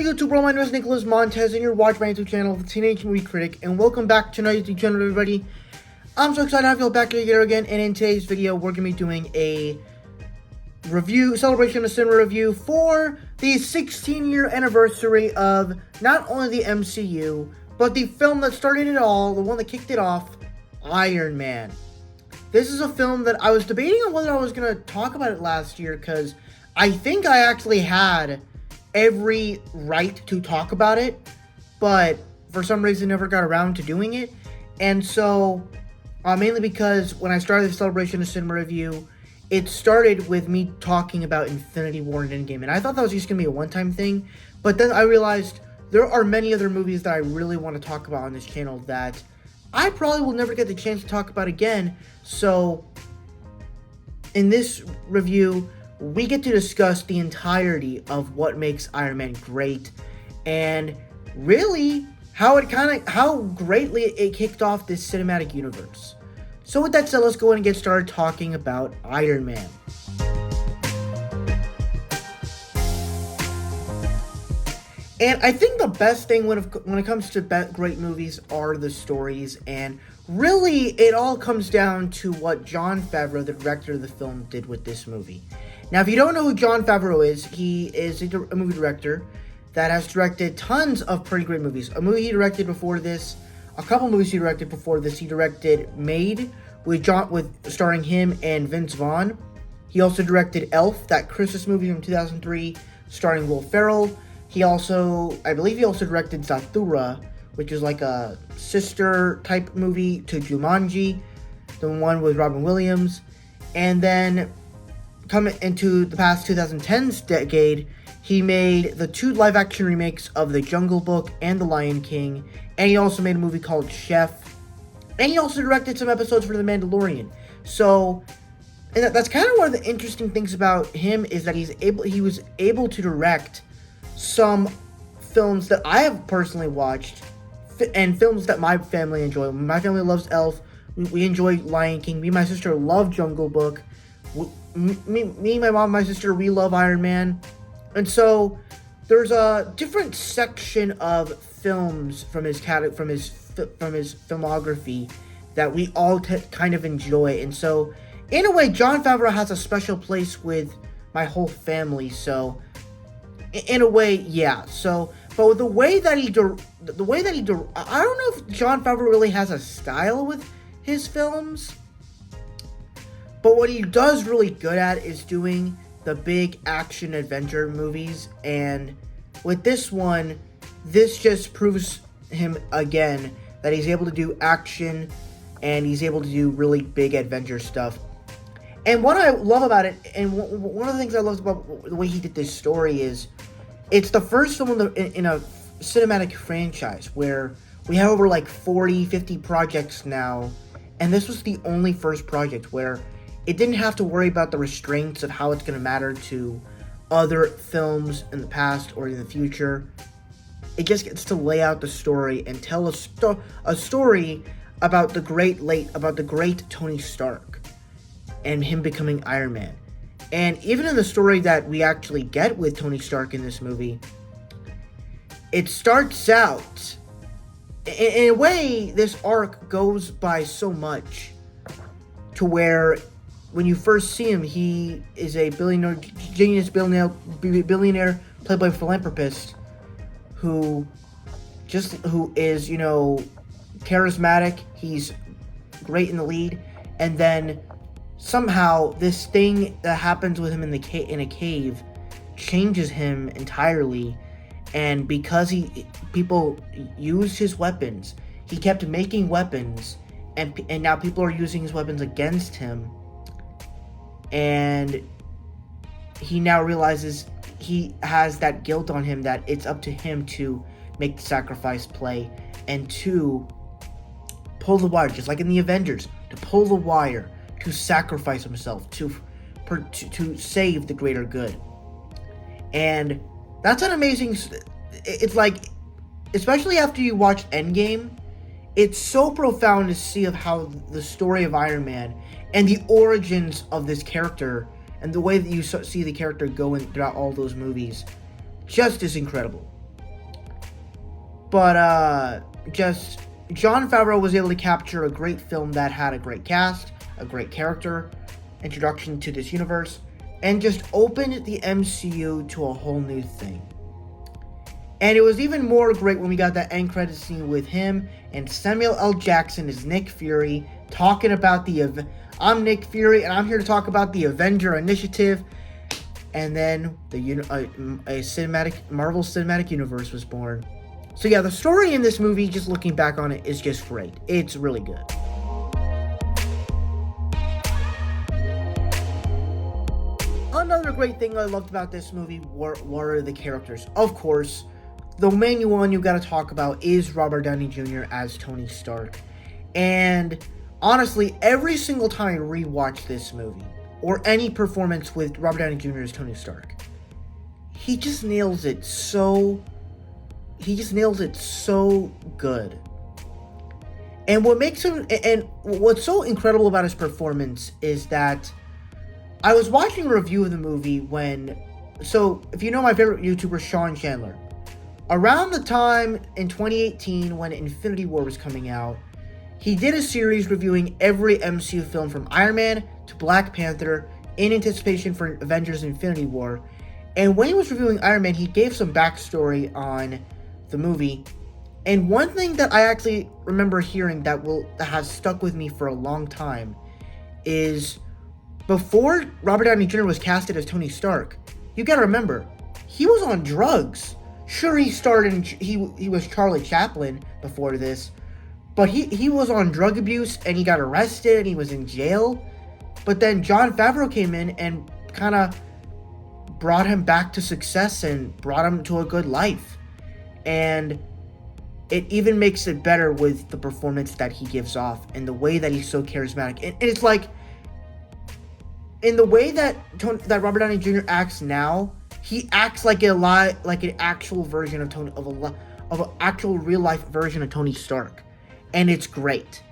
YouTube world, my name is Nicholas Montez, and you're watching my YouTube channel, The Teenage Movie Critic, and welcome back to another YouTube channel, everybody. I'm so excited to have you all back here again, and in today's video, we're going to be doing a celebration of cinema review for the 16-year anniversary of not only the MCU, but the film that started it all, the one that kicked it off, Iron Man. This is a film that I was debating on whether I was going to talk about it last year, because I think I actually had every right to talk about it, but for some reason never got around to doing it. And so, mainly because when I started the Celebration of Cinema review, it started with me talking about Infinity War and Endgame, and I thought that was just going to be a one-time thing, but then I realized there are many other movies that I really want to talk about on this channel that I probably will never get the chance to talk about again. So, in this review, we get to discuss the entirety of what makes Iron Man great, and really how greatly it kicked off this cinematic universe. So with that said, let's go ahead and get started talking about Iron Man. And I think the best thing when it comes to great movies are the stories, and really it all comes down to what Jon Favreau, the director of the film, did with this movie. Now, if you don't know who Jon Favreau is, he is a movie director that has directed tons of pretty great movies. A movie he directed before this, a couple movies he directed before this. He directed Made with starring him and Vince Vaughn. He also directed Elf, that Christmas movie from 2003, starring Will Ferrell. I believe he also directed Zathura, which is like a sister type movie to Jumanji, the one with Robin Williams. And then coming into the past 2010s decade, he made the 2 live-action remakes of The Jungle Book and The Lion King, and he also made a movie called Chef, and he also directed some episodes for The Mandalorian. So, and that's kind of one of the interesting things about him, is that he was able to direct some films that I have personally watched, and films that my family enjoy. My family loves Elf, we enjoy Lion King, me and my sister love Jungle Book, me, my mom, my sister, we love Iron Man. And so there's a different section of films from his filmography that we all kind of enjoy. And so in a way, Jon Favreau has a special place with my whole family. So in a way, yeah. So, but with the way that I don't know if Jon Favreau really has a style with his films. But what he does really good at is doing the big action adventure movies, and with this one, this just proves him again that he's able to do action and he's able to do really big adventure stuff. And what I love about it, and one of the things I love about the way he did this story, is it's the first film in a cinematic franchise where we have over like 40-50 projects now, and this was the only first project where it didn't have to worry about the restraints of how it's going to matter to other films in the past or in the future. It just gets to lay out the story and tell a story about the great Tony Stark and him becoming Iron Man. And even in the story that we actually get with Tony Stark in this movie, it starts out, in a way, this arc goes by so much to where when you first see him, he is a billionaire playboy philanthropist who is, charismatic. He's great in the lead, and then somehow this thing that happens with him in a cave changes him entirely. And because people used his weapons, he kept making weapons, and now people are using his weapons against him. And he now realizes he has that guilt on him, that it's up to him to make the sacrifice play and to pull the wire, just like in the Avengers, to pull the wire, to sacrifice himself, to save the greater good. And that's an amazing. It's like, especially after you watch Endgame, it's so profound to see of how the story of Iron Man and the origins of this character and the way that you see the character going throughout all those movies just is incredible. But just Jon Favreau was able to capture a great film that had a great cast, a great character, introduction to this universe, and just opened the MCU to a whole new thing. And it was even more great when we got that end credit scene with him and Samuel L. Jackson as Nick Fury talking about I'm Nick Fury and I'm here to talk about the Avenger Initiative. And then Marvel Cinematic Universe was born. So yeah, the story in this movie, just looking back on it, is just great. It's really good. Another great thing I loved about this movie were the characters. Of course, the main one you gotta talk about is Robert Downey Jr. as Tony Stark. And honestly, every single time I rewatch this movie, or any performance with Robert Downey Jr. as Tony Stark, he just nails it so good. And what's so incredible about his performance is that I was watching a review of the movie if you know my favorite YouTuber, Sean Chandler, around the time in 2018 when Infinity War was coming out, he did a series reviewing every MCU film from Iron Man to Black Panther in anticipation for Avengers Infinity War. And when he was reviewing Iron Man, he gave some backstory on the movie. And one thing that I actually remember hearing that has stuck with me for a long time is before Robert Downey Jr. was casted as Tony Stark, you gotta remember, he was on drugs. Sure, he was Charlie Chaplin before this, but he was on drug abuse and he got arrested and he was in jail. But then Jon Favreau came in and kind of brought him back to success and brought him to a good life. And it even makes it better with the performance that he gives off and the way that he's so charismatic. And it's like, in the way that Robert Downey Jr. acts now, he acts like an actual version of an actual real life version of Tony Stark, and it's great.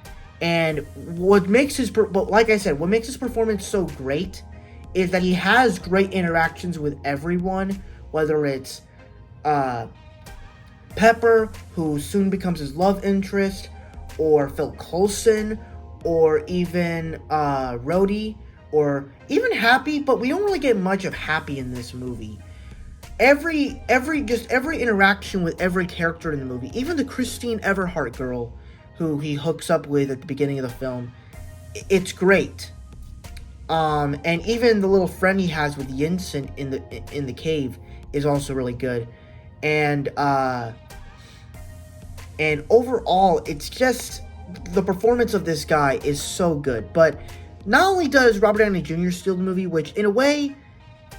And what makes his performance so great is that he has great interactions with everyone, whether it's Pepper, who soon becomes his love interest, or Phil Coulson, or even Rhodey, or even Happy, but we don't really get much of Happy in this movie. Every interaction with every character in the movie, even the Christine Everhart girl who he hooks up with at the beginning of the film, it's great. And even the little friend he has with Yinsen in the cave is also really good. And overall, it's just, the performance of this guy is so good. But not only does Robert Downey Jr. steal the movie, which in a way,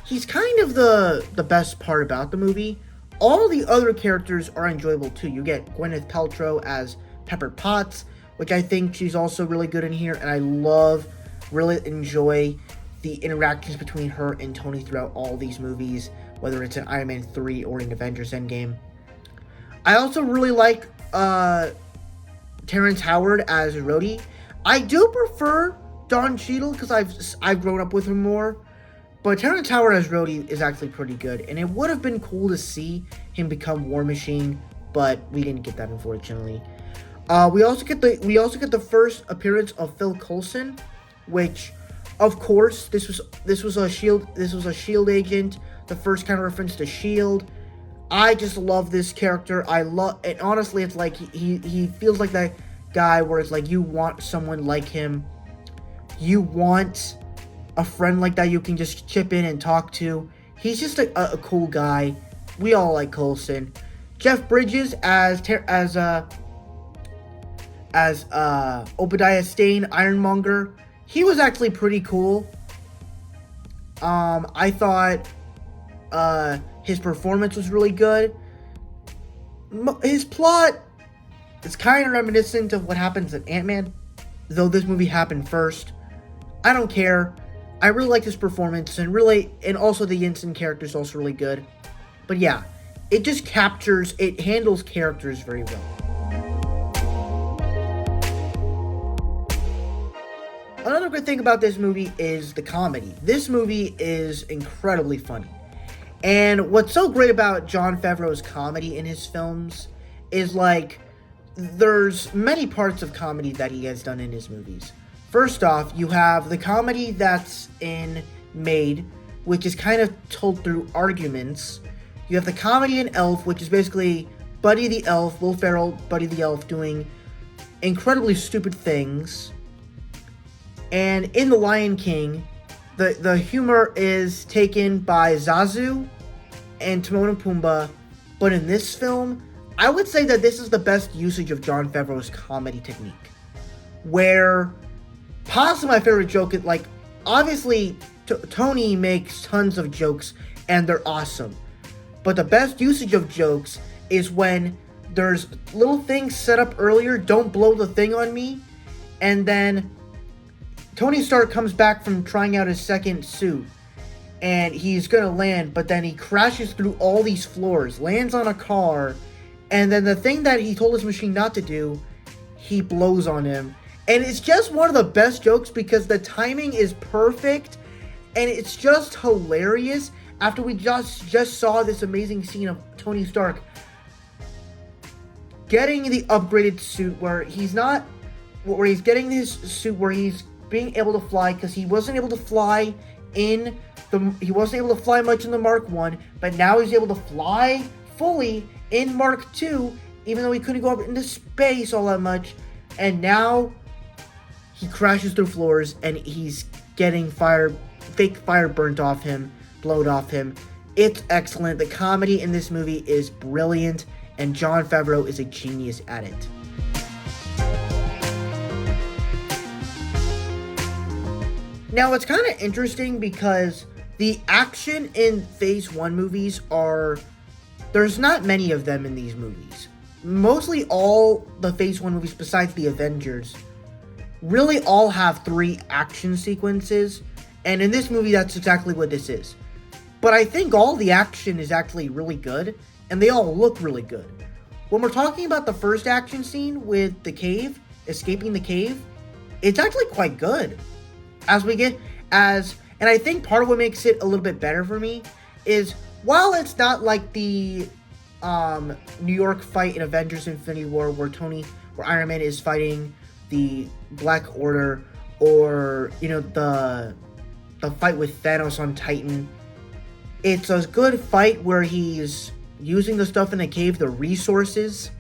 he's kind of the best part about the movie, all the other characters are enjoyable too. You get Gwyneth Paltrow as Pepper Potts, which I think she's also really good in here, and I really enjoy the interactions between her and Tony throughout all these movies, whether it's in Iron Man 3 or in Avengers Endgame. I also really like Terrence Howard as Rhodey. I do prefer Don Cheadle because I've grown up with him more, but Terrence Howard as Rhodey is actually pretty good, and it would have been cool to see him become War Machine, but we didn't get that, unfortunately. We also get the first appearance of Phil Coulson, which, of course, this was a SHIELD agent, the first kind of reference to SHIELD. I just love this character. And honestly, it's like he feels like that guy where it's like you want someone like him. You want a friend like that you can just chip in and talk to. He's just a cool guy. We all like Coulson. Jeff Bridges as Obadiah Stane, Ironmonger. He was actually pretty cool. I thought his performance was really good. His plot is kind of reminiscent of what happens in Ant-Man, though this movie happened first. I don't care. I really like his performance, and also the Yinsen character is also really good. But yeah, it handles characters very well. Another good thing about this movie is the comedy. This movie is incredibly funny. And what's so great about Jon Favreau's comedy in his films is like there's many parts of comedy that he has done in his movies. First off, you have the comedy that's in Made, which is kind of told through arguments. You have the comedy in Elf, which is basically Buddy the Elf, Will Ferrell, Buddy the Elf doing incredibly stupid things. And in The Lion King, the humor is taken by Zazu and Timon and Pumbaa. But in this film, I would say that this is the best usage of Jon Favreau's comedy technique. Where, possibly my favorite joke is, like, obviously, Tony makes tons of jokes, and they're awesome. But the best usage of jokes is when there's little things set up earlier, don't blow the thing on me, and then Tony Stark comes back from trying out his second suit, and he's gonna land, but then he crashes through all these floors, lands on a car, and then the thing that he told his machine not to do, he blows on him. And it's just one of the best jokes because the timing is perfect, and it's just hilarious after we just saw this amazing scene of Tony Stark getting the upgraded suit where he's getting his suit where he's being able to fly, because he wasn't able to fly much in the Mark 1, but now he's able to fly fully in Mark 2, even though he couldn't go up into space all that much. And now he crashes through floors and he's getting fake fire burnt off him, blowed off him. It's excellent. The comedy in this movie is brilliant, and Jon Favreau is a genius at it. Now, it's kind of interesting because the action in Phase 1 movies there's not many of them in these movies. Mostly all the Phase 1 movies, besides the Avengers, really all have 3 action sequences. And in this movie, that's exactly what this is. But I think all the action is actually really good, and they all look really good. When we're talking about the first action scene with the cave, escaping the cave, it's actually quite good. And I think part of what makes it a little bit better for me is, while it's not like the New York fight in Avengers Infinity War where Iron Man is fighting the Black Order, or, the fight with Thanos on Titan, it's a good fight where he's using the stuff in the cave, the resources,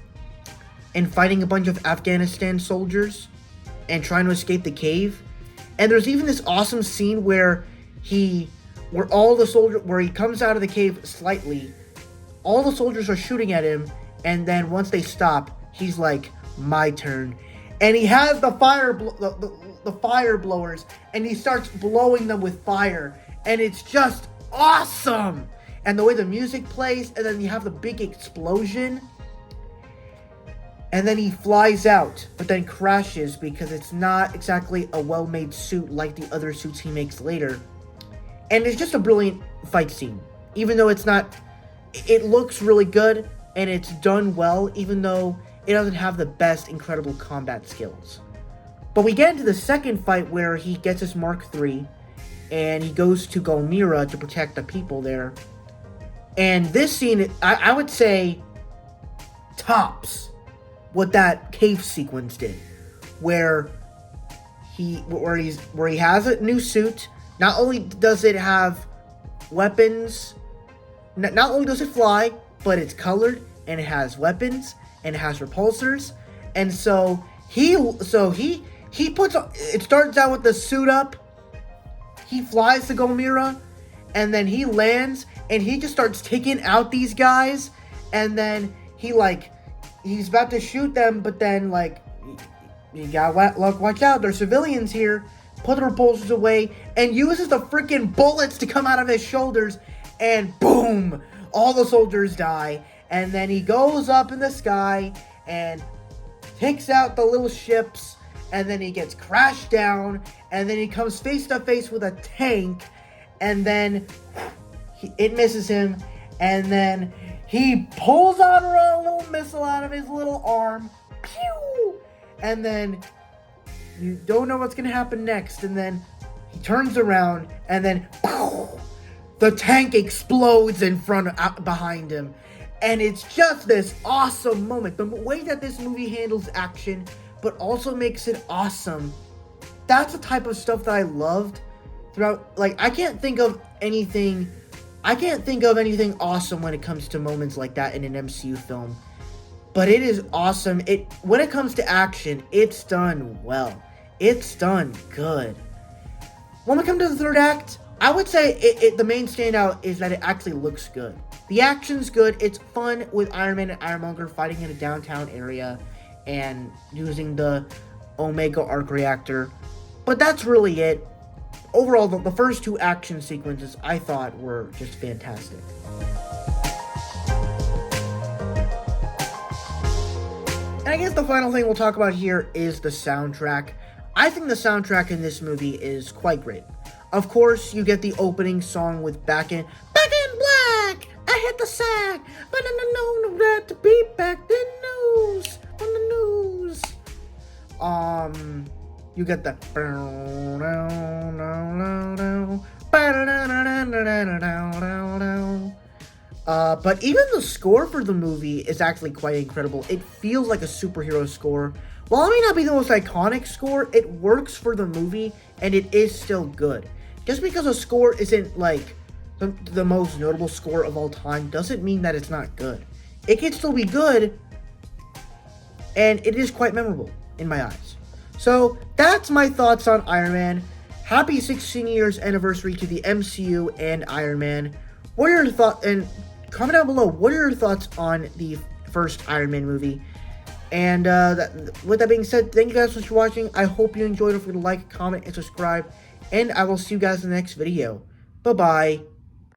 and fighting a bunch of Afghanistan soldiers and trying to escape the cave. And there's even this awesome scene where he comes out of the cave slightly, all the soldiers are shooting at him, and then once they stop, he's like, my turn. And he has the fire blowers, and he starts blowing them with fire, and it's just awesome. And the way the music plays, and then you have the big explosion, and then he flies out, but then crashes because it's not exactly a well-made suit like the other suits he makes later. And it's just a brilliant fight scene. Even though it looks really good, and it's done well, even though it doesn't have the best incredible combat skills. But we get into the second fight where he gets his Mark III, and he goes to Gulmira to protect the people there. And this scene, I would say, tops what that cave sequence did, where he has a new suit. Not only does it have weapons, not only does it fly, but it's colored, and it has weapons, and it has repulsors. And so he puts, it starts out with the suit up, he flies to Gulmira, and then he lands, and he just starts taking out these guys, and then he's about to shoot them, but then, you gotta watch out, there's civilians here, put the repulsors away, and uses the freaking bullets to come out of his shoulders, and boom, all the soldiers die. And then he goes up in the sky, and takes out the little ships, and then he gets crashed down, and then he comes face to face with a tank, and then it misses him, and then he pulls out a little missile out of his little arm, pew, and then you don't know what's going to happen next, and then he turns around, and then pow, the tank explodes behind him, And it's just this awesome moment. The way that this movie handles action, but also makes it awesome. That's the type of stuff that I loved throughout. Like, I can't think of anything awesome when it comes to moments like that in an MCU film. But it is awesome. When it comes to action, it's done well. It's done good. When we come to the third act, I would say the main standout is that it actually looks good. The action's good. It's fun with Iron Man and Ironmonger fighting in a downtown area and using the Omega Arc Reactor. But that's really it. Overall, the first two action sequences I thought were just fantastic. And I guess the final thing we'll talk about here is the soundtrack. I think the soundtrack in this movie is quite great. Of course, you get the opening song with Back in Black. I hit the sack, but I know no right to be back. The news on the news. You get the. But even the score for the movie is actually quite incredible. It feels like a superhero score. While it may not be the most iconic score, it works for the movie, and it is still good. Just because a score isn't like the most notable score of all time doesn't mean that it's not good. It can still be good, and it is quite memorable in my eyes. So that's my thoughts on Iron Man. Happy 16 years anniversary to the MCU and Iron Man. What are your thoughts? And comment down below, what are your thoughts on the first Iron Man movie? And with that being said, thank you guys so much for watching. I hope you enjoyed. Don't forget to like, comment, and subscribe. And I will see you guys in the next video. Bye-bye.